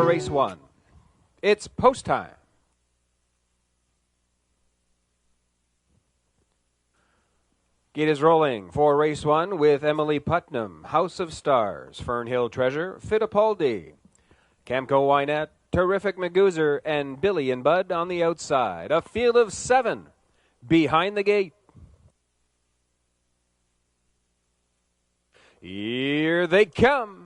race 1. It's post time. Gate is rolling for race 1 with Emily Putnam, House of Stars, Fernhill Treasure, Fittipaldi, Camco Wynette, Terrific Magoozer, and Billy and Bud on the outside. A field of 7 behind the gate. Here they come.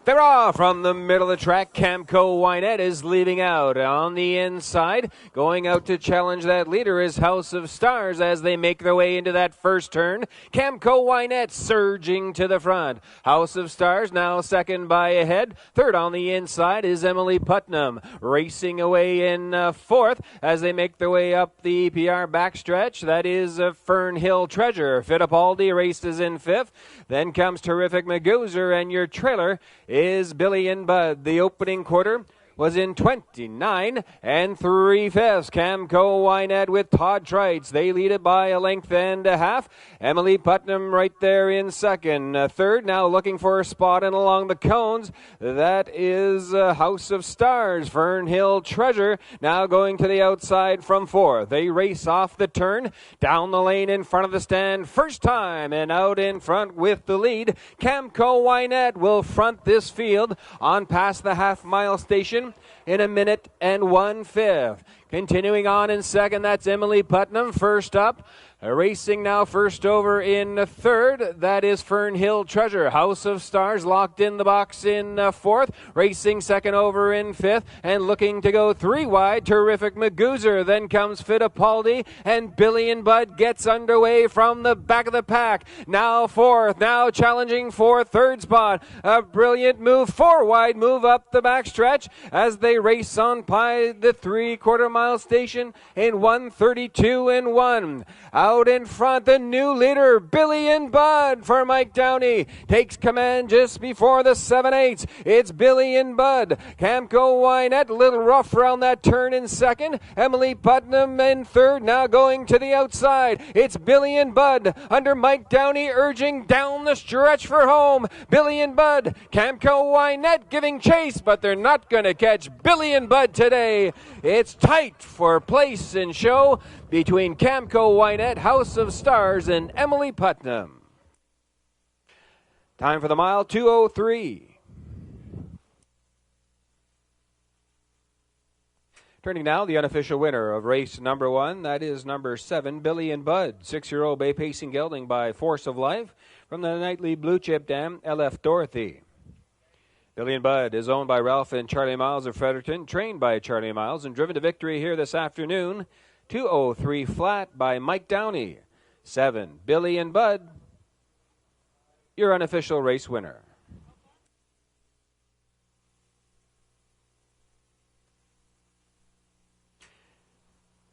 They're off from the middle of the track. Camco Wynette is leaving out on the inside. Going out to challenge that leader is House of Stars as they make their way into that first turn. Camco Wynette surging to the front. House of Stars now second by a head. Third on the inside is Emily Putnam. Racing away in fourth as they make their way up the EPR backstretch. That is Fernhill Treasure. Fittipaldi races in fifth. Then comes Terrific Magoozer, and your trailer is Billy and Bud. The opening quarter was in 29 and 3/5. Camco Wynette with Todd Trites. They lead it by a length and a half. Emily Putnam right there in second. Third, now looking for a spot and along the cones. That is House of Stars. Fernhill Treasure now going to the outside from fourth. They race off the turn, down the lane in front of the stand. First time and out in front with the lead. Camco Wynette will front this field on past the half-mile station in a minute and 1/5. Continuing on in second, that's Emily Putnam. First up, racing now first over in third. That is Fernhill Treasure. House of Stars locked in the box in fourth. Racing second over in fifth and looking to go 3 wide. Terrific Magoozer. Then comes Fittipaldi, and Billy and Bud gets underway from the back of the pack. Now fourth. Now challenging for third spot. A brilliant move, 4 wide move up the backstretch as they race on by the 3/4 mile station in 1:32 and 1. Out in front, the new leader, Billy and Bud for Mike Downey. Takes command just before the 7/8. It's Billy and Bud. Camco Wynette, a little rough around that turn in second. Emily Putnam in third, now going to the outside. It's Billy and Bud under Mike Downey urging down the stretch for home. Billy and Bud. Camco Wynette giving chase, but they're not going to catch Billy and Bud today. It's tight for place and show between Camco Wynette, House of Stars, and Emily Putnam. Time for the mile, 2:03. Turning now, the unofficial winner of race number 1, that is number 7, Billy and Bud. 6-year-old bay pacing gelding by Force of Life from the Nightly Blue Chip Dam, LF Dorothy. Billy and Bud is owned by Ralph and Charlie Miles of Fredericton, trained by Charlie Miles, and driven to victory here this afternoon. 2:03 flat by Mike Downey. 7, Billy and Bud, your unofficial race winner.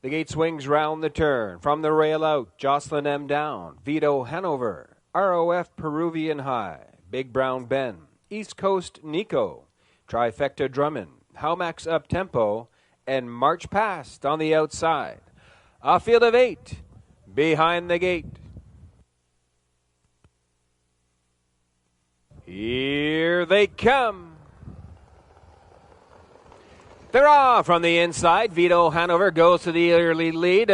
The gate swings round the turn. From the rail out, Jocelyn M. Down, Vito Hanover, ROF Peruvian High, Big Brown Ben, East Coast Nico, Trifecta Drummond, Howmax Up Tempo, and March Past on the outside. A field of 8 behind the gate. Here they come. They're off from the inside. Vito Hanover goes to the early lead.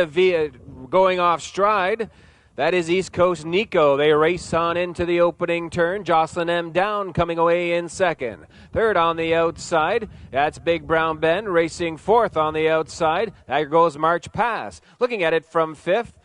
Going off stride. That is East Coast Nico. They race on into the opening turn. Jocelyn M. Down coming away in second. Third on the outside, that's Big Brown Ben racing fourth on the outside. There goes March Pass. Looking at it from fifth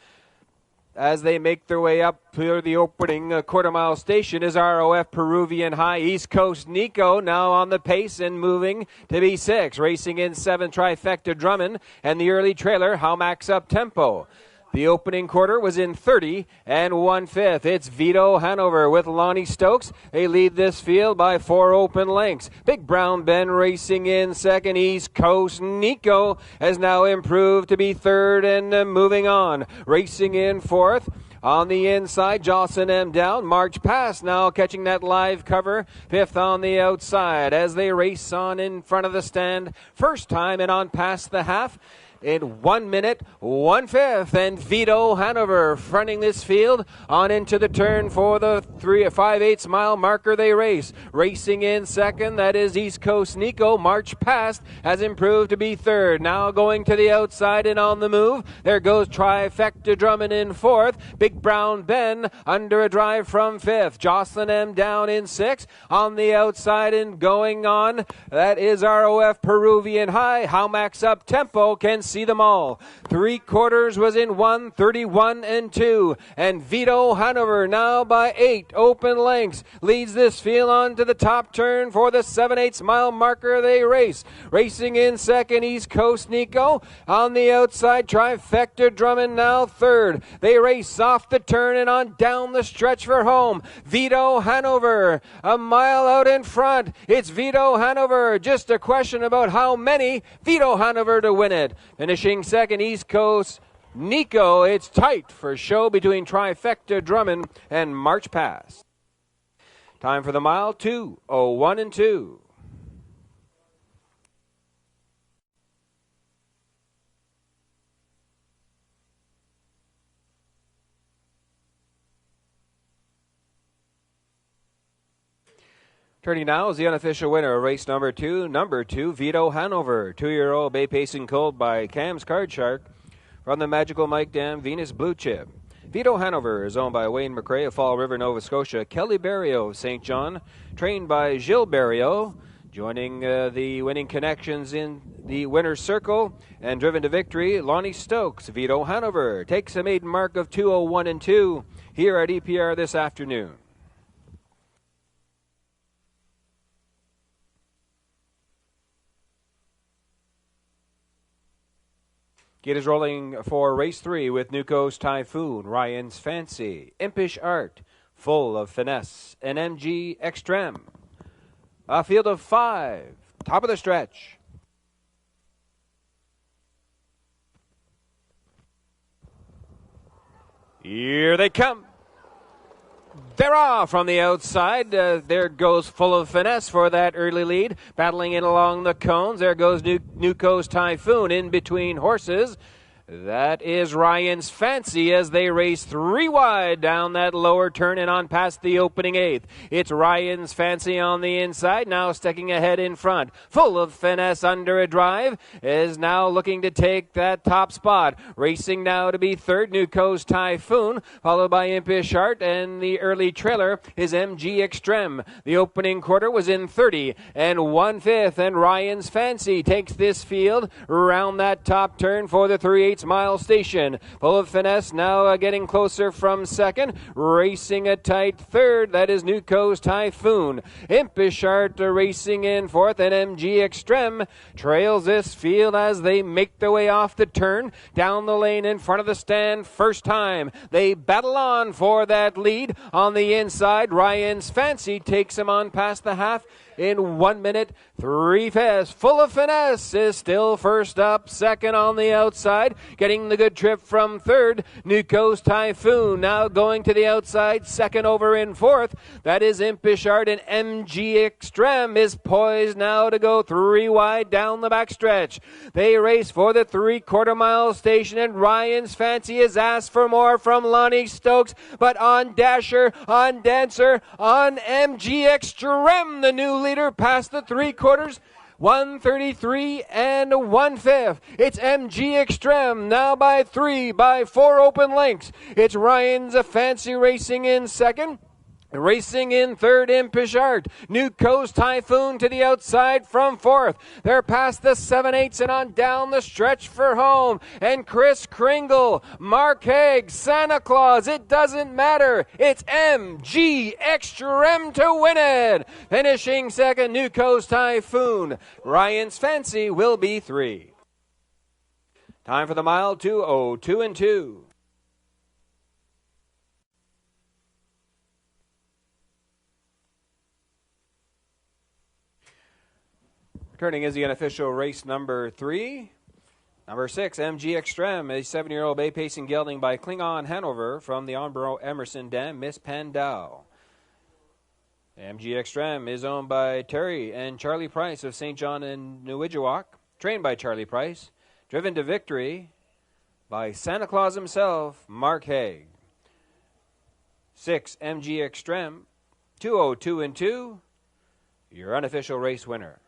as they make their way up to the opening quarter-mile station is ROF Peruvian High. East Coast Nico now on the pace and moving to be 6. Racing in 7, Trifecta Drummond, and the early trailer, Howmax Up Tempo. The opening quarter was in 30 and 1/5. It's Vito Hanover with Lonnie Stokes. They lead this field by 4 open lengths. Big Brown Ben racing in second. East Coast Nico has now improved to be third and moving on. Racing in fourth. On the inside, Jocelyn M. Down. March Past now catching that live cover. Fifth on the outside as they race on in front of the stand. First time and on past the half. in 1 minute, 1/5. And Vito Hanover fronting this field on into the turn for the 5/8 mile marker they race. Racing in second, that is East Coast Nico. March Past has improved to be third. Now going to the outside and on the move. There goes Trifecta Drummond in fourth. Big Brown Ben under a drive from fifth. Jocelyn M down in sixth. On the outside and going on, that is ROF Peruvian High. Howmax Up Tempo can see them all. 3/4 was in 1:31 and 2. And Vito Hanover now by 8 open lengths leads this field on to the top turn for the 7/8 mile marker they race. Racing in second, East Coast Nico. On the outside, Trifecta Drummond now third. They race off the turn and on down the stretch for home. Vito Hanover a mile out in front. It's Vito Hanover. Just a question about how many. Vito Hanover to win it. Finishing second, East Coast Nico. It's tight for show between Trifecta Drummond and March Past. Time for the mile, 2:01 and 2. Turning now is the unofficial winner of race number 2. Number 2, Vito Hanover. 2-year-old Bay Pacing Colt by Cam's Card Shark from the Magical Mike Dam Venus Blue Chip. Vito Hanover is owned by Wayne McRae of Fall River, Nova Scotia. Kelly Barrio of St. John, trained by Gilles Barrio. Joining the winning connections in the winner's circle and driven to victory, Lonnie Stokes. Vito Hanover takes a maiden mark of 2:01 and 2 here at EPR this afternoon. Gate is rolling for race 3 with Nuco's Typhoon, Ryan's Fancy, Impish Art, Full of Finesse, and MG Extreme. A field of 5, top of the stretch. Here they come. They're off from the outside. There goes Full of Finesse for that early lead. Battling in along the cones. There goes Nuco's Typhoon in between horses. That is Ryan's Fancy as they race 3 wide down that lower turn and on past the opening 8th. It's Ryan's Fancy on the inside, now sticking ahead in front. Full of Finesse under a drive is now looking to take that top spot. Racing now to be third, Nuco's Typhoon, followed by Impish Art, and the early trailer is MG Extreme. The opening quarter was in 30 and 1/5, and Ryan's Fancy takes this field around that top turn for the 3/8 mile station. Full of Finesse now getting closer from second. Racing a tight third. That is Nuco's Typhoon. Impish Art racing in fourth, and MG Extreme trails this field as they make their way off the turn down the lane in front of the stand. First time they battle on for that lead on the inside. Ryan's Fancy takes him on past the half in 1 minute, 3/5. Full of Finesse is still first up. Second on the outside, getting the good trip from third. Nuco's Typhoon now going to the outside. Second over in fourth. That is Impish Art, and MG Extreme is poised now to go 3 wide down the backstretch. They race for the 3/4 mile station, and Ryan's Fancy has asked for more from Lonnie Stokes, but on Dasher, on Dancer, on MG Extreme, the new leader past the 3/4, 1:33 and 1/5. It's MG Extreme now by 3 by 4 open lengths. It's Ryan's Fancy racing in second. Racing in third, Impish Art. Nuco's Typhoon to the outside from fourth. They're past the 7/8 and on down the stretch for home. And Chris Kringle, Mark Haig, Santa Claus, it doesn't matter. It's MG Extreme to win it. Finishing second, Nuco's Typhoon. Ryan's Fancy will be 3. Time for the mile, 2:02 and 2. Turning is the unofficial race number 3. Number 6, MG Extreme, a 7-year-old Bay Pacing gelding by Klingon Hanover from the Onboro Emerson Dam, Miss Pandau. MG Extreme is owned by Terry and Charlie Price of St. John and Newidgewok, trained by Charlie Price. driven to victory by Santa Claus himself, Mark Haig. 6, MG Extreme, 202 and 2, your unofficial race winner.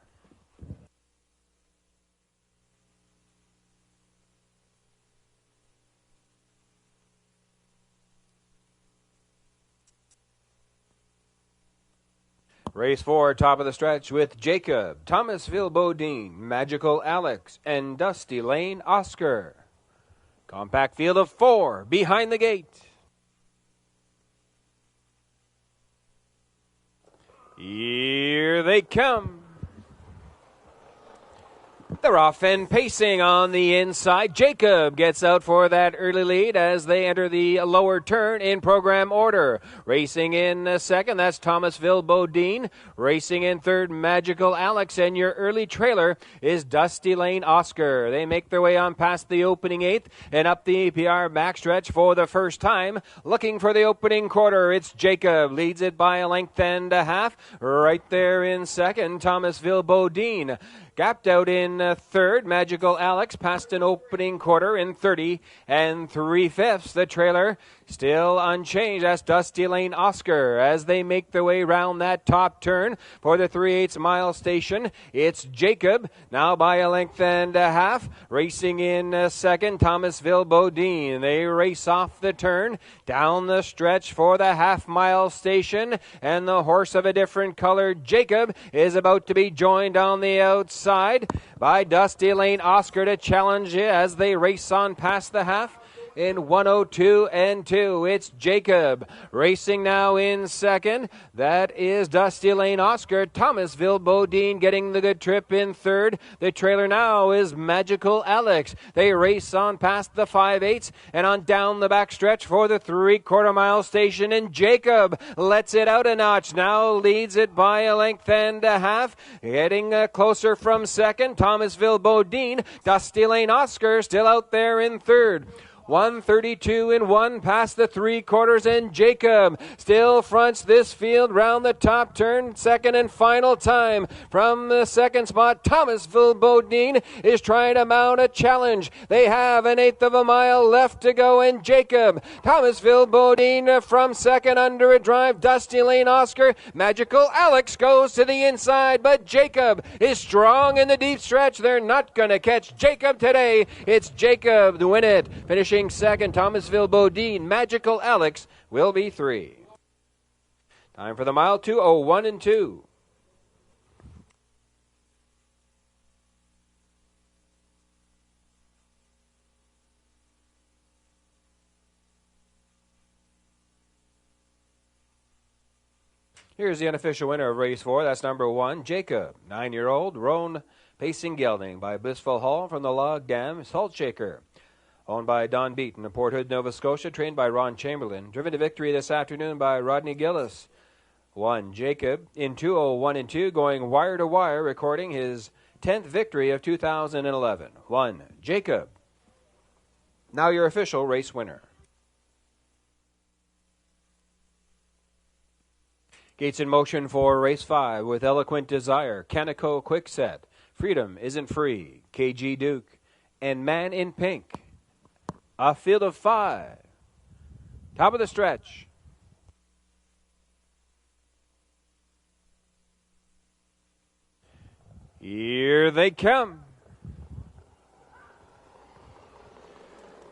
Race 4, top of the stretch with Jacob, Thomasville Bodine, Magical Alex, and Dusty Lane Oscar. Compact field of 4 behind the gate. Here they come. They're off and pacing on the inside. Jacob gets out for that early lead as they enter the lower turn in program order. Racing in second, that's Thomasville Bodine. Racing in third, Magical Alex. And your early trailer is Dusty Lane Oscar. They make their way on past the opening 8th and up the APR backstretch for the first time. Looking for the opening quarter, it's Jacob. Leads it by a length and a half. Right there in second, Thomasville Bodine. Gapped out in third, Magical Alex past an opening quarter in 30 3/5. The trailer still unchanged. That's Dusty Lane Oscar as they make their way round that top turn for the 3/8 mile station. It's Jacob now by a length and a half. Racing in second, Thomasville Bodine. They race off the turn down the stretch for the half-mile station, and the horse of a different color, Jacob, is about to be joined on the outside by Dusty Lane Oscar to challenge it as they race on past the half. In 102 and 2, it's Jacob. Racing now in second, that is Dusty Lane Oscar. Thomasville Bodine getting the good trip in third. The trailer now is Magical Alex. They race on past the 5/8 and on down the backstretch for the 3/4 mile station. And Jacob lets it out a notch. Now leads it by a length and a half. Getting closer from second, Thomasville Bodine. Dusty Lane Oscar still out there in third. 132 and 1 past the 3/4, and Jacob still fronts this field round the top turn. Second and final time from the second spot. Thomasville Bodine is trying to mount a challenge. They have an 1/8 of a mile left to go, and Jacob, Thomasville Bodine from second under a drive. Dusty Lane Oscar, Magical Alex goes to the inside, but Jacob is strong in the deep stretch. They're not going to catch Jacob today. It's Jacob to win it. Finishing second, Thomasville Bodine. Magical Alex will be 3. Time for the mile, 2:01 and 2. Here's the unofficial winner of race 4. That's number 1, Jacob. 9-year-old Roan Pacing Gelding by Blissful Hall from the Log Dam Salt Shaker. Owned by Don Beaton of Port Hood, Nova Scotia, trained by Ron Chamberlain. Driven to victory this afternoon by Rodney Gillis. 1, Jacob, in 2:01 and 2, going wire to wire, recording his 10th victory of 2011. 1, Jacob. Now your official race winner. Gates in motion for race 5 with Eloquent Desire, Canico Quickset, Freedom Isn't Free, KG Duke, and Man in Pink. A field of 5. Top of the stretch. Here they come.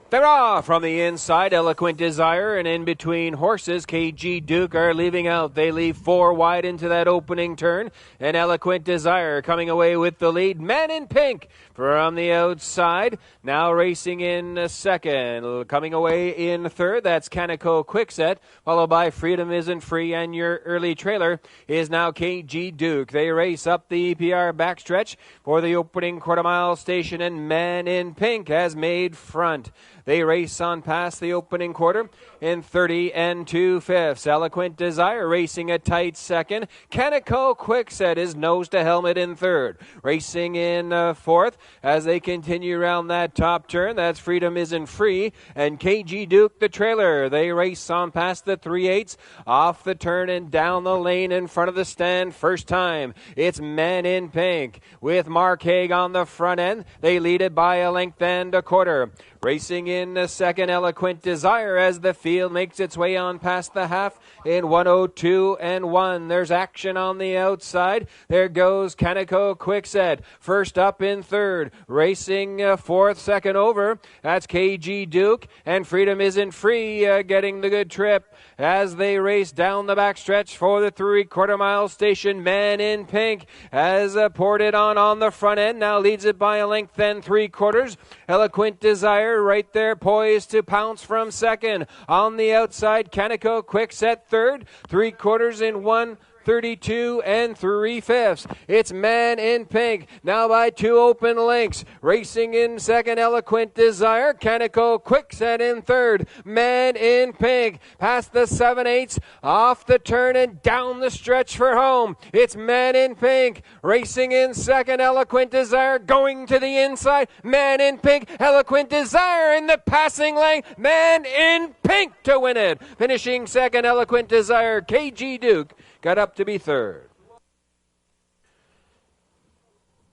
They're off from the inside. Eloquent Desire and in between horses, KG Duke are leaving out. They leave 4 wide into that opening turn. And Eloquent Desire coming away with the lead. Man in Pink from the outside. Now racing in second. Coming away in third, that's Canico Quickset. Followed by Freedom Isn't Free. And your early trailer is now KG Duke. They race up the EPR backstretch for the opening quarter mile station. And Man in Pink has made front. They race on past the opening quarter in 30 2/5. Eloquent Desire racing a tight second. Canico Quickset is nose to helmet in third. Racing in fourth as they continue around that top turn. That's Freedom Isn't Free. And KG Duke, the trailer. They race on past the 3/8 off the turn and down the lane in front of the stand. First time, it's Men in Pink with Mark Haig on the front end. They lead it by a length and a quarter. Racing in the second, Eloquent Desire as the field makes its way on past the half in 1:02 1. There's action on the outside. There goes Canico Quickset. First up in third. Racing fourth, second over. That's KG Duke. And Freedom Isn't Free getting the good trip as they race down the backstretch for the 3/4 mile station. Men in Pink has poured it on the front end. Now leads it by a length and 3/4. Eloquent Desire right there poised to pounce from second. On the outside, Canico Quickset third. 3/4 in 1:32 3/5. It's Man in Pink, now by 2 open lengths. Racing in second, Eloquent Desire. Canico Quickset in third. Man in Pink, past the 7/8, off the turn and down the stretch for home. It's Man in Pink. Racing in second, Eloquent Desire. Going to the inside, Man in Pink. Eloquent Desire in the passing lane. Man in Pink to win it. Finishing second, Eloquent Desire. KG Duke got up to be third.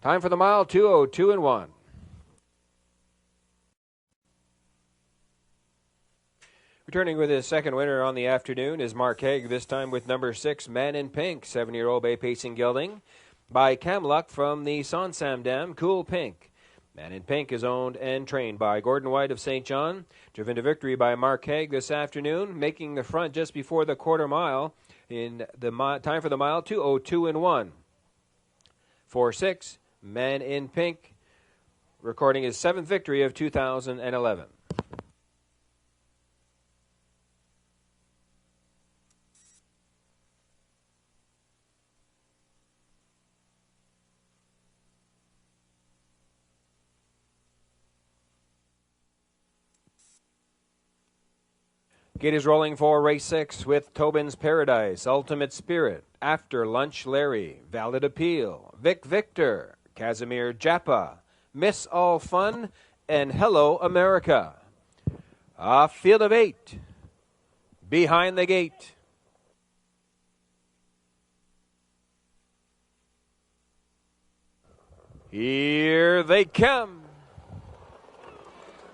Time for the mile, 2:02 1. Returning with his second winner on the afternoon is Mark Haig, this time with number 6, Man in Pink, 7-year-old Bay Pacing Gelding, by Cam Luck from the Sonsam Dam, Cool Pink. Man in Pink is owned and trained by Gordon White of St. John, driven to victory by Mark Haig this afternoon, making the front just before the quarter mile. In the time for the mile, 2:02 1. 4-6, Man in Pink, recording his 7th victory of 2011. Gate is rolling for race 6 with Tobin's Paradise, Ultimate Spirit, After Lunch Larry, Valid Appeal, Vic Victor, Casimir Japa, Miss All Fun, and Hello America. A field of 8 behind the gate. Here they come.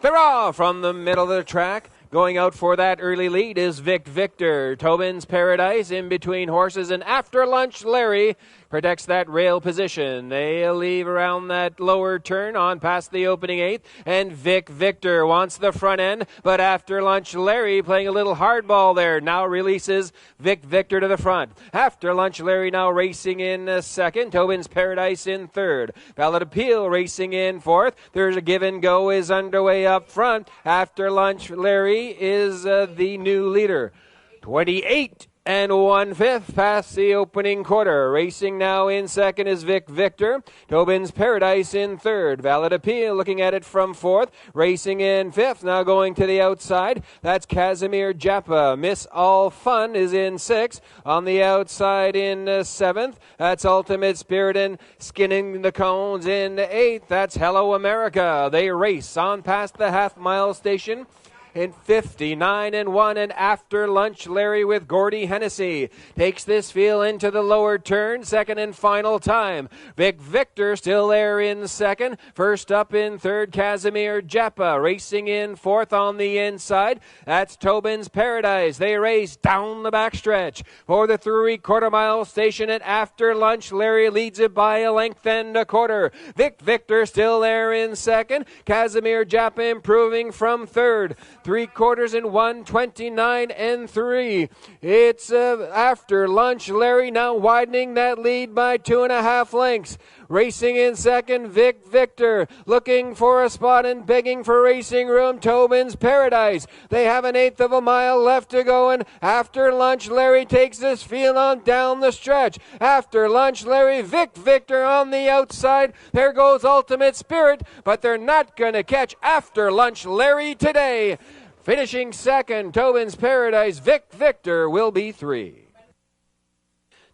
They're off from the middle of the track. Going out for that early lead is Vic Victor. Tobin's Paradise in between horses, and After Lunch Larry protects that rail position. They leave around that lower turn on past the opening 8th, and Vic Victor wants the front end, but After Lunch Larry playing a little hardball there. Now releases Vic Victor to the front. After Lunch Larry now racing in second. Tobin's Paradise in third. Valid Appeal racing in fourth. There's a give and go is underway up front. After Lunch Larry is the new leader. 28 1/5 past the opening quarter. Racing now in second is Vic Victor. Tobin's Paradise in third. Valid Appeal looking at it from fourth. Racing in fifth. Now going to the outside. That's Casimir Japa. Miss All Fun is in sixth. On the outside in seventh. That's Ultimate Spirit and Skinning the Cones in eighth. That's Hello America. They race on past the half-mile station in 59 1, and After Lunch Larry with Gordy Hennessy takes this field into the lower turn, second and final time. Vic Victor still there in second. First up in third, Casimir Japa racing in fourth on the inside. That's Tobin's Paradise. They race down the backstretch for the 3/4 mile station, and After Lunch Larry leads it by a length and a quarter. Vic Victor still there in second. Casimir Japa improving from third. 3/4 in 1:29 and 3. It's After Lunch Larry now widening that lead by 2.5 lengths. Racing in second, Victor, looking for a spot and begging for racing room, Tobin's Paradise. They have an 1/8 of a mile left to go, and After Lunch Larry takes this field on down the stretch. After Lunch Larry, Victor on the outside. There goes Ultimate Spirit, but they're not going to catch After Lunch Larry today. Finishing second, Tobin's Paradise, Victor will be 3.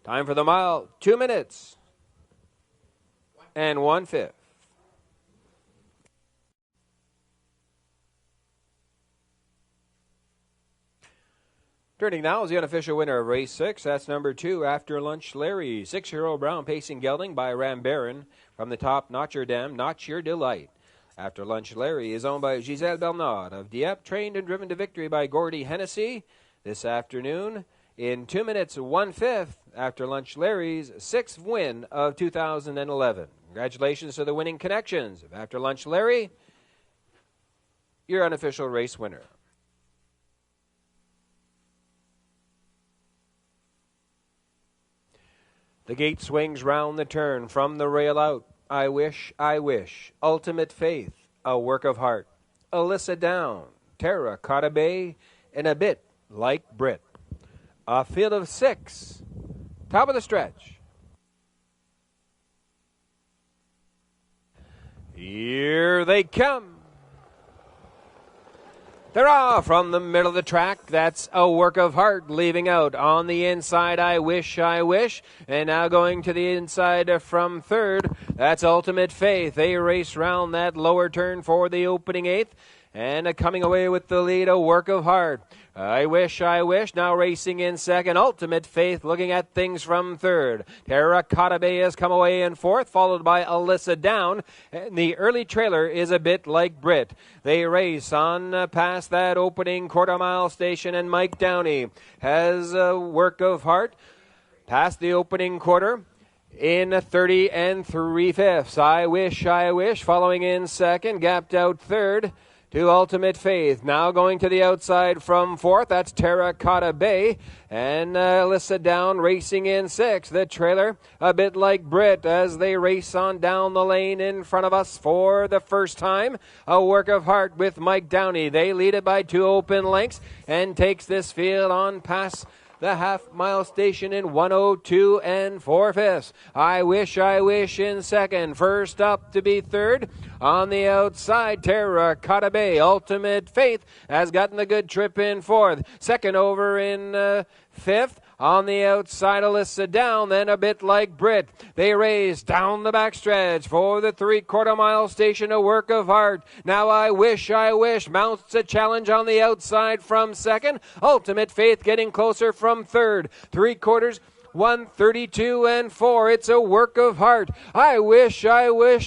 Time for the mile, 2 minutes and 1/5. Turning now is the unofficial winner of race 6. That's number 2, After Lunch Larry. 6-year-old brown pacing gelding by Ram Baron. From the top, Notre Dame, Notch Your Delight. After Lunch Larry is owned by Giselle Bernard of Dieppe, trained and driven to victory by Gordy Hennessy. This afternoon, in 2 minutes 1/5, After Lunch Larry's 6th win of 2011. Congratulations to the winning connections of After Lunch Larry, your unofficial race winner. The gate swings round the turn from the rail out. I wish, Ultimate Faith, A Work of Heart, Alyssa Down, Terracotta Bay, and A Bit Like Brit. A field of 6, top of the stretch. Here they come. They're off from the middle of the track. That's A Work of Heart leaving out on the inside. I wish. And now going to the inside from third. That's Ultimate Faith. They race round that lower turn for the opening 8th. And coming away with the lead, A Work of Heart. I wish. Now racing in second. Ultimate Faith looking at things from third. Terracotta Bay has come away in fourth, followed by Alyssa Down. And the early trailer is A Bit Like Brit. They race on past that opening quarter-mile station, and Mike Downey has A Work of Heart past the opening quarter in 30 3/5. I wish. Following in second, gapped out third to Ultimate Faith. Now going to the outside from fourth. That's Terracotta Bay. And Alyssa Down racing in sixth. The trailer, A Bit Like Brit, as they race on down the lane in front of us for the first time. A Work of Heart with Mike Downey. They lead it by 2 open lengths and takes this field on past the half-mile station in 1:02 4/5. I wish in second. First up to be third. On the outside, Terracotta Bay. Ultimate Faith has gotten the good trip in fourth. Second over in fifth. On the outside, Alyssa Down, then A Bit Like Brit. They race down the backstretch for the 3/4 mile station, A Work of Heart. Now I wish, mounts a challenge on the outside from second. Ultimate Faith getting closer from third. 3/4, 1:32 4. It's A Work of Heart. I wish.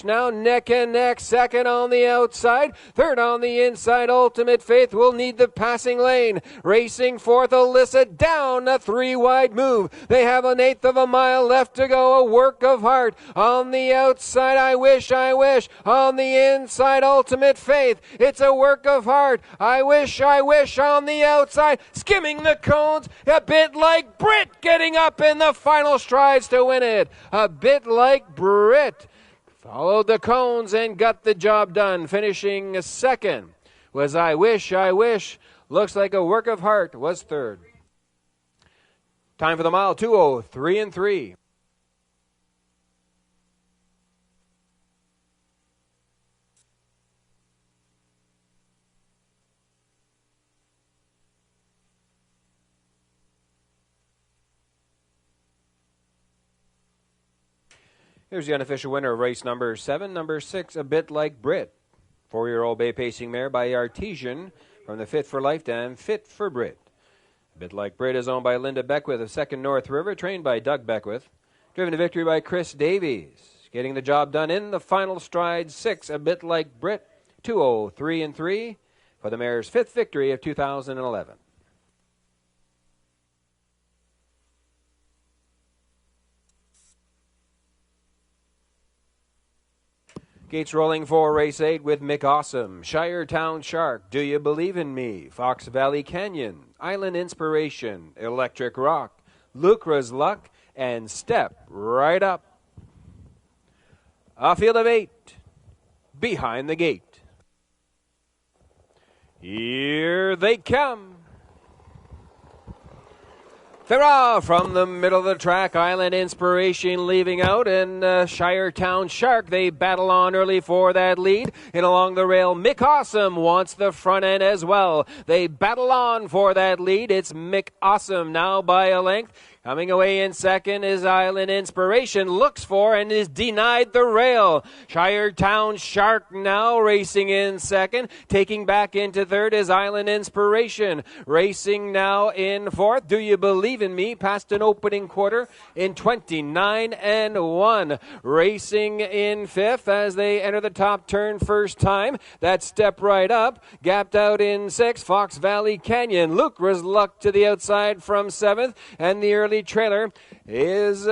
Now neck and neck. Second on the outside. Third on the inside. Ultimate Faith will need the passing lane. Racing fourth, Alyssa Down. A 3-wide move. They have an 1/8 of a mile left to go. A Work of Heart. On the outside, I wish. On the inside, Ultimate Faith. It's A Work of Heart. I wish. On the outside. Skimming the cones. A Bit Like Brit getting up in the final strides to win it. A Bit Like Brit followed the cones and got the job done. Finishing second was I wish. Looks like A Work of Heart was third. Time for the mile, 2:03 3. Here's the unofficial winner of race number 7, number 6, A Bit Like Brit. 4-year-old bay pacing mare by Artesian from the Fit for Life dam, Fit for Brit. A Bit Like Brit is owned by Linda Beckwith of 2nd North River, trained by Doug Beckwith. Driven to victory by Chris Davies. Getting the job done in the final stride, 6, A Bit Like Brit, 2:03 3 for the mare's 5th victory of 2011. Gates rolling for race 8 with Mick Awesome, Shiretown Shark, Do You Believe in Me, Fox Valley Canyon, Island Inspiration, Electric Rock, Lucra's Luck, and Step Right Up. A field of 8 behind the gate. Here they come. They're off from the middle of the track. Island Inspiration leaving out, and Shiretown Shark, they battle on early for that lead. And along the rail, Mick Awesome wants the front end as well. They battle on for that lead. It's Mick Awesome now by a length. Coming away in second is Island Inspiration, looks for and is denied the rail. Shiretown Shark now racing in second. Taking back into third is Island Inspiration. Racing now in fourth, Do You Believe in Me, past an opening quarter in 29-1. Racing in fifth as they enter the top turn first time. That Step Right Up. Gapped out in sixth, Fox Valley Canyon. Lucra's Luck to the outside from seventh, and the early trailer is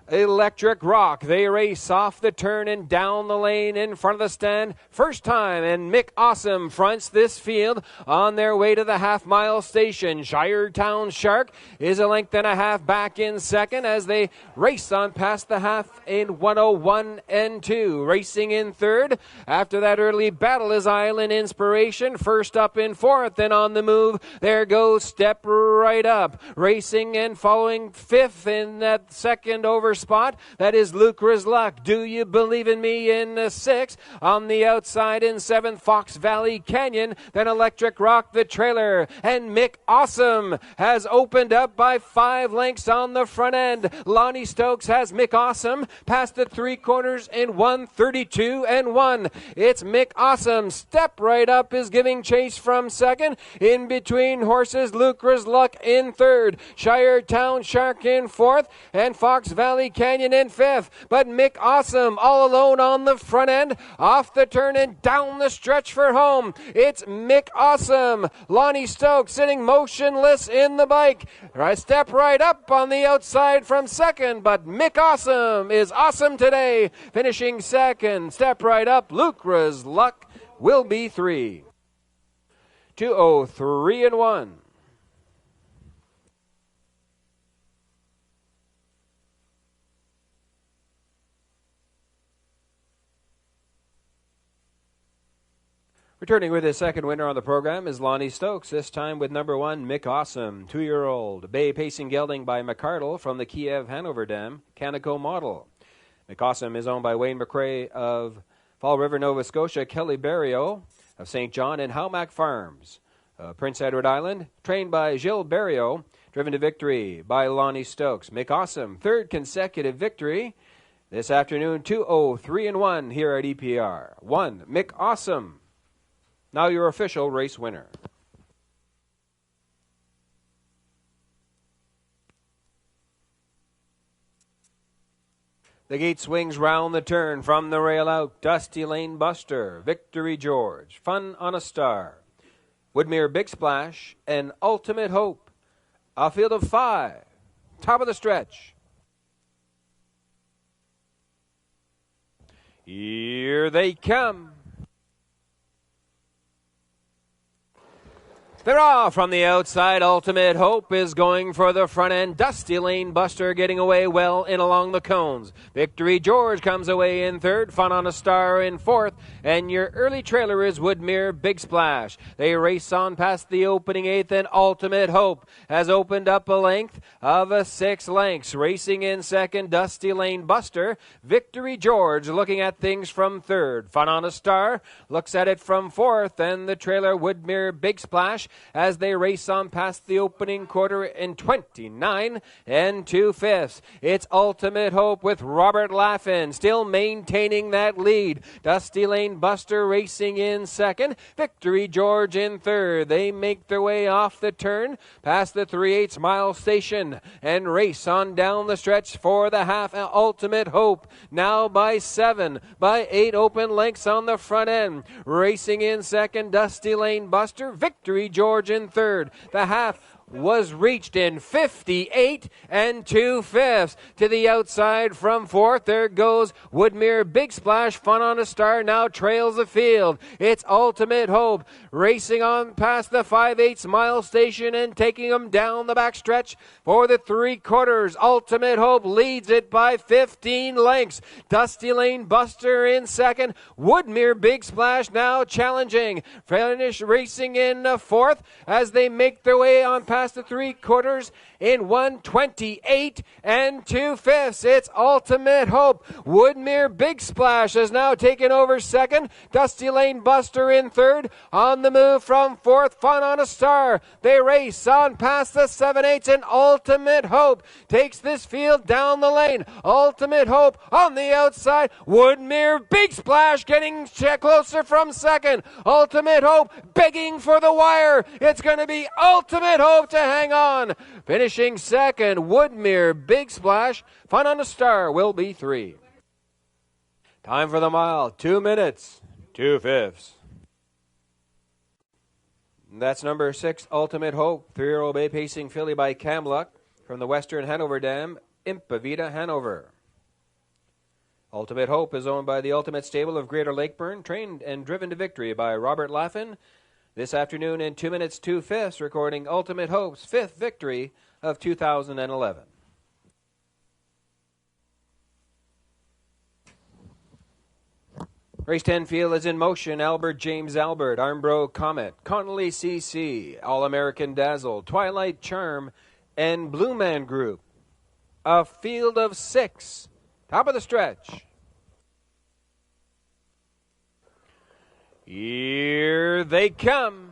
Electric Rock. They race off the turn and down the lane in front of the stand first time, and Mick Awesome fronts this field on their way to the half-mile station. Shiretown Shark is a length and a half back in second as they race on past the half in 101-2. Racing in third after that early battle is Island Inspiration. First up in fourth, and on the move there goes Step Right Up. Racing and following fifth in that second over spot, that is Lucra's Luck. Do You Believe in Me in sixth. On the outside in seventh, Fox Valley Canyon. Then Electric Rock, the trailer. And Mick Awesome has opened up by 5 lengths on the front end. Lonnie Stokes has Mick Awesome past the 3/4 in 1:32-1. It's Mick Awesome. Step Right Up is giving chase from second. In between horses, Lucra's Luck in third. Shiretown Shark in fourth. And Fox Valley Canyon in fifth, but Mick Awesome all alone on the front end, off the turn and down the stretch for home. It's Mick Awesome. Lonnie Stokes sitting motionless in the bike. Step Right Up on the outside from second, but Mick Awesome is awesome today, finishing second. Step Right Up, Lucra's Luck will be 3. 2:03-1. Returning with his second winner on the program is Lonnie Stokes, this time with number 1, Mick Awesome, 2-year-old. Bay Pacing Gelding by McCardle from the Kiev Hanover Dam, Canico model. Mick Awesome is owned by Wayne McRae of Fall River, Nova Scotia, Kelly Berrio of St. John, and Howmack Farms. Prince Edward Island, trained by Gilles Berrio, driven to victory by Lonnie Stokes. Mick Awesome, third consecutive victory this afternoon, 2:03-1 here at EPR. 1, Mick Awesome. Now your official race winner. The gate swings round the turn from the rail out. Dusty Lane Buster, Victory George, Fun on a Star, Woodmere Big Splash, and Ultimate Hope. A field of 5. Top of the stretch. Here they come. They're off from the outside. Ultimate Hope is going for the front end. Dusty Lane Buster getting away well in along the cones. Victory George comes away in third. Fun on a Star in fourth. And your early trailer is Woodmere Big Splash. They race on past the opening eighth, and Ultimate Hope has opened up a length of 6 lengths. Racing in second, Dusty Lane Buster. Victory George looking at things from third. Fun on a Star looks at it from fourth. And the trailer Woodmere Big Splash as they race on past the opening quarter in 29 2/5. It's Ultimate Hope with Robert Laffin still maintaining that lead. Dusty Lane Buster racing in second. Victory George in third. They make their way off the turn past the 3/8 mile station and race on down the stretch for the half. Ultimate Hope now by 7, by 8 open lengths on the front end. Racing in second, Dusty Lane Buster. Victory George in third. The half was reached in 58 2/5. To the outside from fourth, there goes Woodmere Big Splash. Fun on a Star now trails the field. It's Ultimate Hope racing on past the 5/8 mile station and taking them down the backstretch for the 3/4. Ultimate Hope leads it by 15 lengths. Dusty Lane Buster in second. Woodmere Big Splash now challenging. Finish racing in fourth as they make their way on past the 3/4 in 1:28 2/5. It's Ultimate Hope. Woodmere Big Splash has now taken over second. Dusty Lane Buster in third. On the move from fourth, Fun on a Star. They race on past the 7/8 and Ultimate Hope takes this field down the lane. Ultimate Hope on the outside. Woodmere Big Splash getting closer from second. Ultimate Hope begging for the wire. It's going to be Ultimate Hope to hang on. Finishing second, Woodmere Big Splash. Fun on a Star will be 3. Time for the mile, 2 minutes, 2/5. That's number 6, Ultimate Hope, 3-year-old bay pacing filly by Camluck from the Western Hanover Dam, Impavita Hanover. Ultimate Hope is owned by the Ultimate Stable of Greater Lakeburn, trained and driven to victory by Robert Laffin. This afternoon in 2 minutes, 2/5, recording Ultimate Hope's 5th victory of 2011. Race 10 field is in motion. Albert James Albert, Armbro Comet, Connolly CC, All-American Dazzle, Twilight Charm, and Blue Man Group. A field of 6. Top of the stretch. Here they come.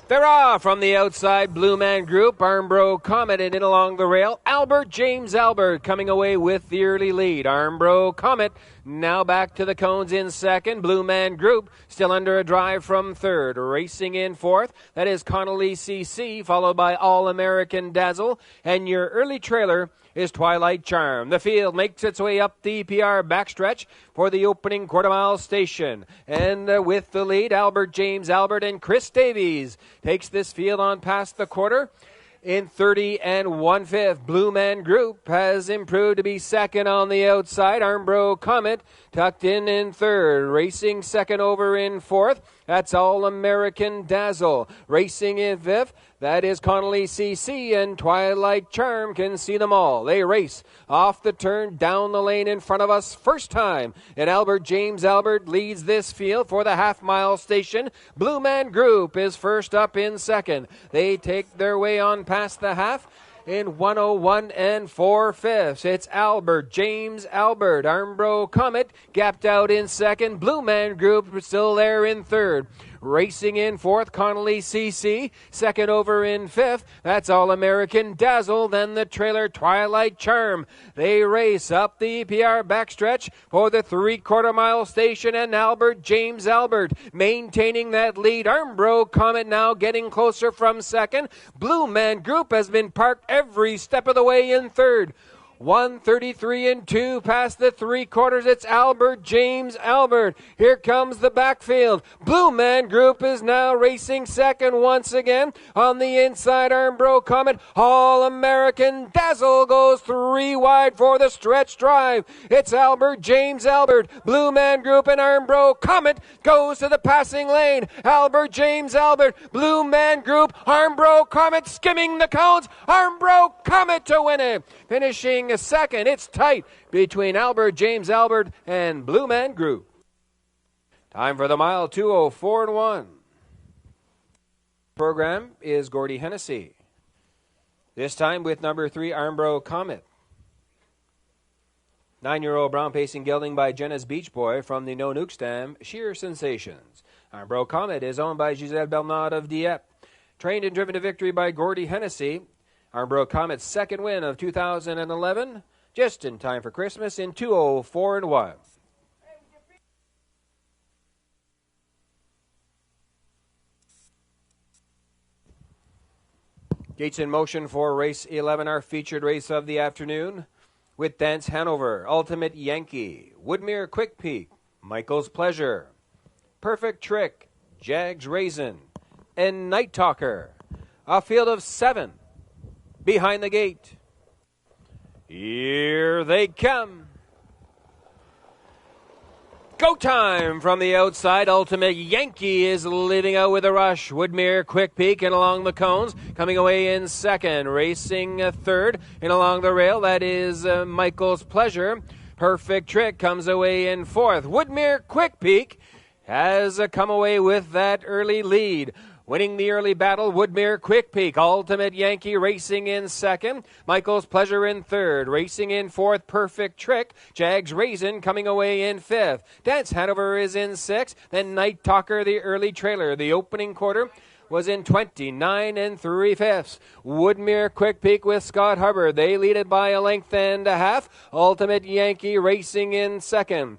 They're off from the outside. Blue Man Group, Armbro Comet, and in along the rail. Albert James Albert coming away with the early lead. Armbro Comet now back to the cones in second. Blue Man Group still under a drive from third. Racing in fourth, that is Connolly CC, followed by All-American Dazzle. And your early trailer is Twilight Charm. The field makes its way up the PR backstretch for the opening quarter-mile station. And with the lead, Albert James Albert and Chris Davies takes this field on past the quarter in 30 1/5. Blue Man Group has improved to be second on the outside. Armbro Comet tucked in third. Racing second over in fourth. That's All-American Dazzle. Racing in fifth. That is Connolly CC, and Twilight Charm can see them all. They race off the turn down the lane in front of us first time. And Albert James Albert leads this field for the half-mile station. Blue Man Group is first up in second. They take their way on past the half in 1:01 4/5. It's Albert James Albert. Armbro Comet gapped out in second. Blue Man Group still there in third. Racing in fourth, Connolly CC. Second over in fifth, that's All-American Dazzle. Then the trailer, Twilight Charm. They race up the PR backstretch for the 3/4 mile station, and Albert James Albert maintaining that lead. Armbro Comet now getting closer from second. Blue Man Group has been parked every step of the way in third. 1:33 2 past the 3/4. It's Albert James Albert. Here comes the backfield. Blue Man Group is now racing second once again. On the inside, Armbro Comet. All-American Dazzle goes 3 wide for the stretch drive. It's Albert James Albert. Blue Man Group and Armbro Comet goes to the passing lane. Albert James Albert. Blue Man Group. Armbro Comet skimming the cones. Armbro Comet to win it. Finishing a second. It's tight between Albert James Albert and Blue Man Group. Time for the mile, 2:04 1. Program is Gordy Hennessy. This time with number 3, Armbro Comet. 9-year-old brown pacing gelding by Jenna's Beach Boy from the No Nukes Dam, Sheer Sensations. Armbro Comet is owned by Giselle Belnade of Dieppe. Trained and driven to victory by Gordy Hennessy. Armbro Comet's second win of 2011, just in time for Christmas in 2:04 1. Gates in motion for race 11, our featured race of the afternoon, with Dance Hanover, Ultimate Yankee, Woodmere Quick Peak, Michael's Pleasure, Perfect Trick, Jags Raisin, and Night Talker. A field of 7 behind the gate. Here they come. Go time from the outside. Ultimate Yankee is leading out with a rush. Woodmere Quick Peak and along the cones. Coming away in second. Racing third. And along the rail, that is Michael's Pleasure. Perfect Trick comes away in fourth. Woodmere Quick Peak has come away with that early lead. Winning the early battle, Woodmere Quick Peak. Ultimate Yankee racing in second. Michael's Pleasure in third. Racing in fourth, Perfect Trick. Jags Raisin coming away in fifth. Dance Hanover is in sixth. Then Night Talker, the early trailer. The opening quarter was in 29 3/5. Woodmere Quick Peak with Scott Hubbard. They lead it by a length and a half. Ultimate Yankee racing in second.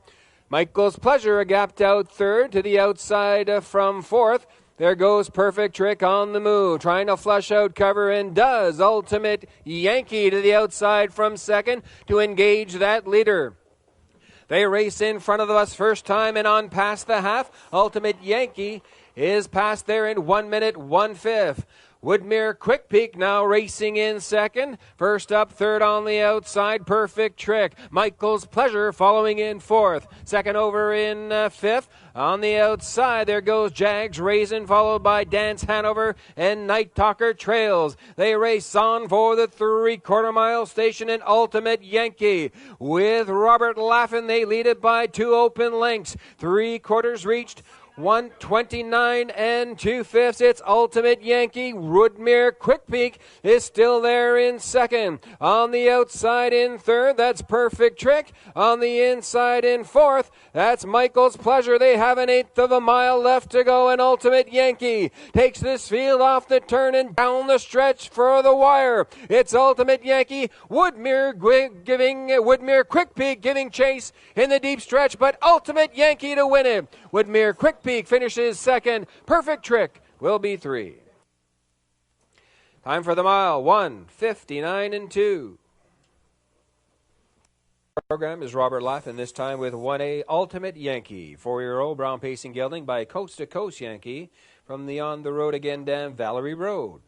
Michael's Pleasure gapped out third to the outside from fourth. There goes Perfect Trick on the move, trying to flush out cover, and does. Ultimate Yankee to the outside from second to engage that leader. They race in front of us first time and on past the half. Ultimate Yankee is past there in 1 minute 1/5. Woodmere Quick Peak now racing in second. First up, third on the outside, Perfect Trick. Michael's Pleasure following in fourth. Second over in fifth. On the outside, there goes Jags Raisin, followed by Dance Hanover and Night Talker trails. They race on for the 3/4 mile station and Ultimate Yankee. With Robert Laffin, they lead it by 2 open lengths. 3/4 reached. 1:29 2/5. It's Ultimate Yankee. Woodmere Quick Peak is still there in second. On the outside in third, that's Perfect Trick. On the inside in fourth, that's Michael's Pleasure. They have an 1/8 of a mile left to go, and Ultimate Yankee takes this field off the turn and down the stretch for the wire. It's Ultimate Yankee. Woodmere Quick Peak giving chase in the deep stretch, but Ultimate Yankee to win it. Woodmere Quick Peak finishes second. Perfect Trick will be 3. Time for the mile, 1:59 2. Program is Robert Laffin, this time with 1A Ultimate Yankee. 4-year-old brown pacing gelding by Coast to Coast Yankee from the On the Road Again Dam Valerie Road.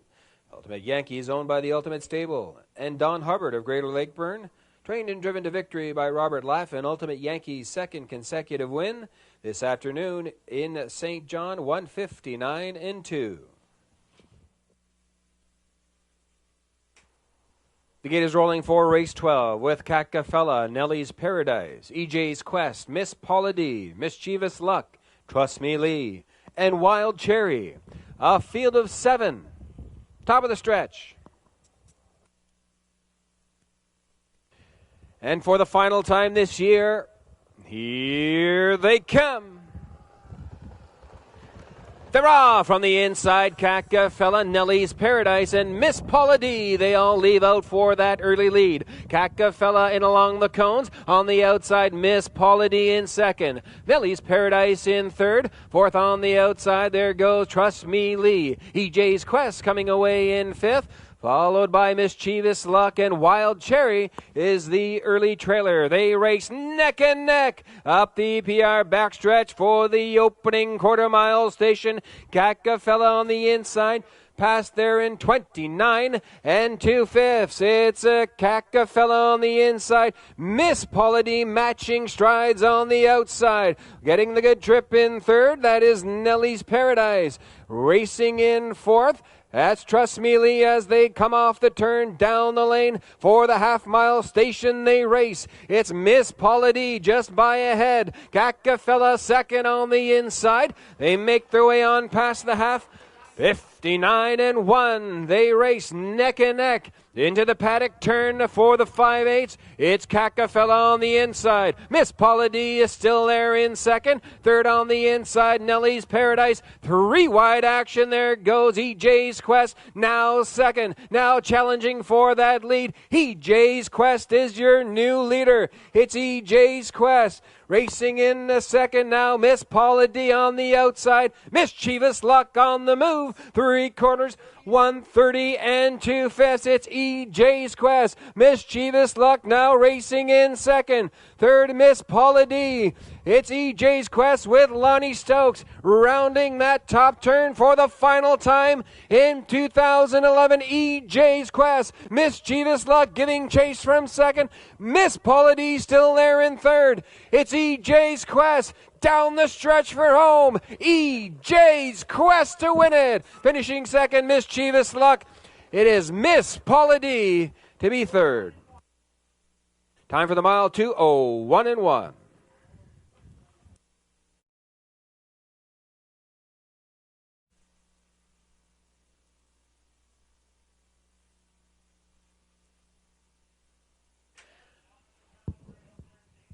Ultimate Yankee is owned by the Ultimate Stable and Don Hubbard of Greater Lakeburn. Trained and driven to victory by Robert Laffin. Ultimate Yankee's second consecutive win this afternoon in St. John, 1:59 2. The gate is rolling for race 12 with Kakafella, Nellie's Paradise, EJ's Quest, Miss Paula D, Mischievous Luck, Trust Me Lee, and Wild Cherry. A field of 7. Top of the stretch. And for the final time this year, here they come. They're off from the inside. Kakafella, Nellie's Paradise, and Miss Paula D. They all leave out for that early lead. Kakafella in along the cones. On the outside, Miss Paula D in second. Nellie's Paradise in third. Fourth on the outside, there goes Trust Me Lee. EJ's Quest coming away in fifth. Followed by Mischievous Luck, and Wild Cherry is the early trailer. They race neck and neck up the EPR backstretch for the opening quarter mile station. Kakafella on the inside. Past there in 29 2/5. It's a Kakafella on the inside. Miss Paula D matching strides on the outside. Getting the good trip in third. That is Nellie's Paradise. Racing in fourth. That's Trust Me Lee as they come off the turn down the lane for the half-mile station they race. It's Miss Paula D just by ahead. Kakafella second on the inside. They make their way on past the half. 59 1. They race neck and neck into the paddock turn for the 5/8. It's Kakafella on the inside. Miss Paula D is still there in second. Third on the inside, Nellie's Paradise. 3 wide action. There goes EJ's Quest. Now second. Now challenging for that lead. EJ's Quest is your new leader. It's EJ's Quest. Racing in the second now, Miss Paula D on the outside. Mischievous Luck on the move. 3 3/4, 1:30 and 2/5. It's EJ's Quest. Mischievous Luck now racing in second. Third, Miss Paula D. It's EJ's Quest with Lonnie Stokes rounding that top turn for the final time in 2011. EJ's Quest. Mischievous Luck getting chased from second. Miss Paula D still there in third. It's EJ's Quest. Down the stretch for home. EJ's Quest to win it. Finishing second, Mischievous Luck. It is Miss Paula D to be third. Time for the mile, 2:01 and 1.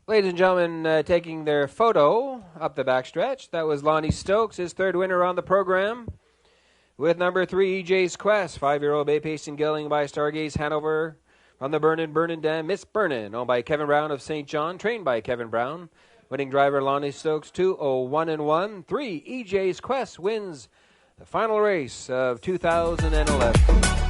Ladies and gentlemen, taking their photo up the backstretch. That was Lonnie Stokes, his third winner on the program. With number 3, EJ's Quest, 5-year-old bay pacing gelding by Stargaze Hanover. From the Burnin' Dam, Miss Burnin', owned by Kevin Brown of St. John, trained by Kevin Brown. Winning driver Lonnie Stokes, 2:01 and 1. 3, EJ's Quest wins the final race of 2011.